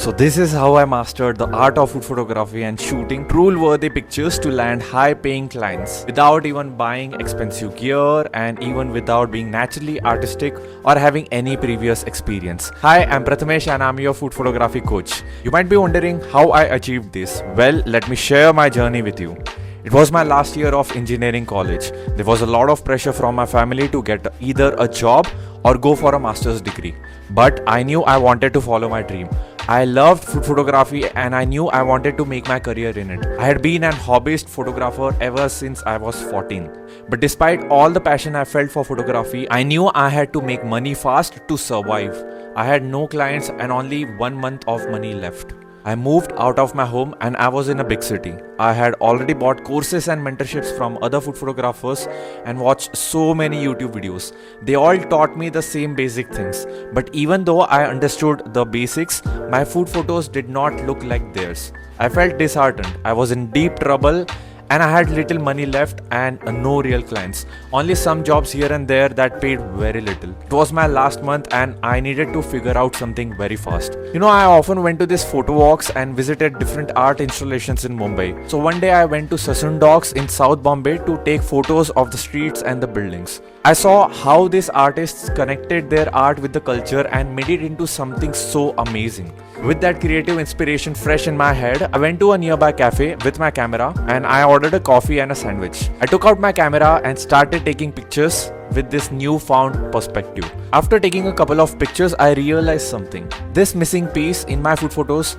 So this is how I mastered the art of food photography and shooting drool-worthy pictures to land high-paying clients without even buying expensive gear and even without being naturally artistic or having any previous experience. Hi, I'm Prathamesh and I'm your food photography coach. You might be wondering how I achieved this. Well, let me share my journey with you. It was my last year of engineering college. There was a lot of pressure from my family to get either a job or go for a master's degree. But I knew I wanted to follow my dream. I loved food photography and I knew I wanted to make my career in it. I had been an hobbyist photographer ever since I was 14. But despite all the passion I felt for photography, I knew I had to make money fast to survive. I had no clients and only 1 month of money left. I moved out of my home and I was in a big city. I had already bought courses and mentorships from other food photographers and watched so many YouTube videos. They all taught me the same basic things. But even though I understood the basics, my food photos did not look like theirs. I felt disheartened. I was in deep trouble and I had little money left and no real clients. Only some jobs here and there that paid very little. It was my last month and I needed to figure out something very fast. I often went to these photo walks and visited different art installations in Mumbai. So one day I went to Sassoon Docks in South Bombay to take photos of the streets and the buildings. I saw how these artists connected their art with the culture and made it into something so amazing. With that creative inspiration fresh in my head, I went to a nearby cafe with my camera and I ordered a coffee and a sandwich. I took out my camera and started taking pictures with this newfound perspective. After taking a couple of pictures, I realized something. This missing piece in my food photos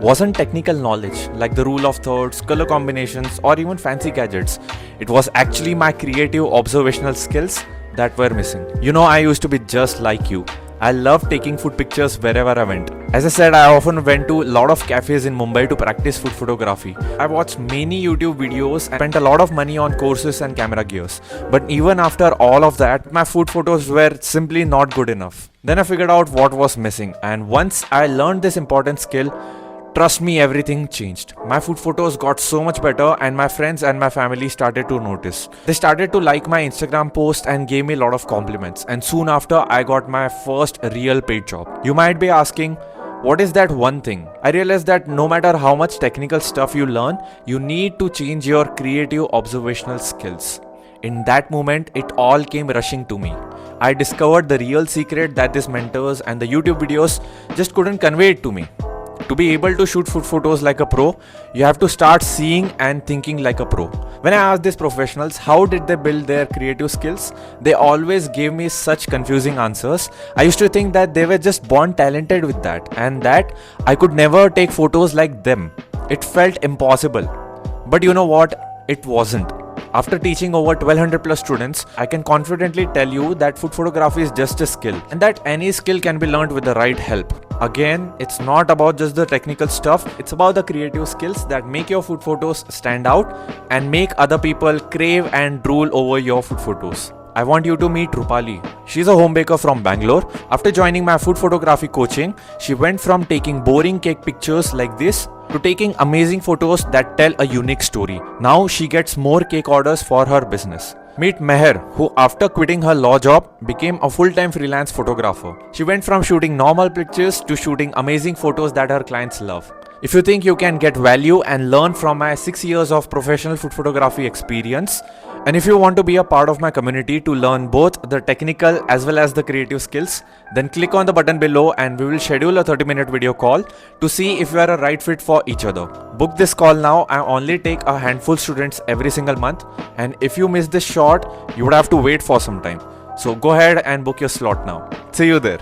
wasn't technical knowledge like the rule of thirds, color combinations, or even fancy gadgets. It was actually my creative observational skills that were missing. I used to be just like you. I loved taking food pictures wherever I went. As I said, I often went to a lot of cafes in Mumbai to practice food photography. I watched many YouTube videos and spent a lot of money on courses and camera gears. But even after all of that, my food photos were simply not good enough. Then I figured out what was missing, and once I learned this important skill, trust me, everything changed. My food photos got so much better and my friends and my family started to notice. They started to like my Instagram post and gave me a lot of compliments. And soon after, I got my first real paid job. You might be asking, what is that one thing? I realized that no matter how much technical stuff you learn, you need to change your creative observational skills. In that moment, it all came rushing to me. I discovered the real secret that these mentors and the YouTube videos just couldn't convey it to me. To be able to shoot food photos like a pro, you have to start seeing and thinking like a pro. When I asked these professionals how did they build their creative skills, they always gave me such confusing answers. I used to think that they were just born talented with that and that I could never take photos like them. It felt impossible. But you know what? It wasn't. After teaching over 1200 plus students, I can confidently tell you that food photography is just a skill and that any skill can be learned with the right help. Again, it's not about just the technical stuff, it's about the creative skills that make your food photos stand out and make other people crave and drool over your food photos. I want you to meet Rupali. She's a home baker from Bangalore. After joining my food photography coaching, she went from taking boring cake pictures like this to taking amazing photos that tell a unique story. Now she gets more cake orders for her business. Meet Meher, who after quitting her law job became a full-time freelance photographer. She went from shooting normal pictures to shooting amazing photos that her clients love. If you think you can get value and learn from my 6 years of professional food photography experience, and if you want to be a part of my community to learn both the technical as well as the creative skills, then click on the button below and we will schedule a 30-minute video call to see if you are a right fit for each other. Book this call now. I only take a handful students every single month, and if you miss this shot, you would have to wait for some time. So go ahead and book your slot now. See you there.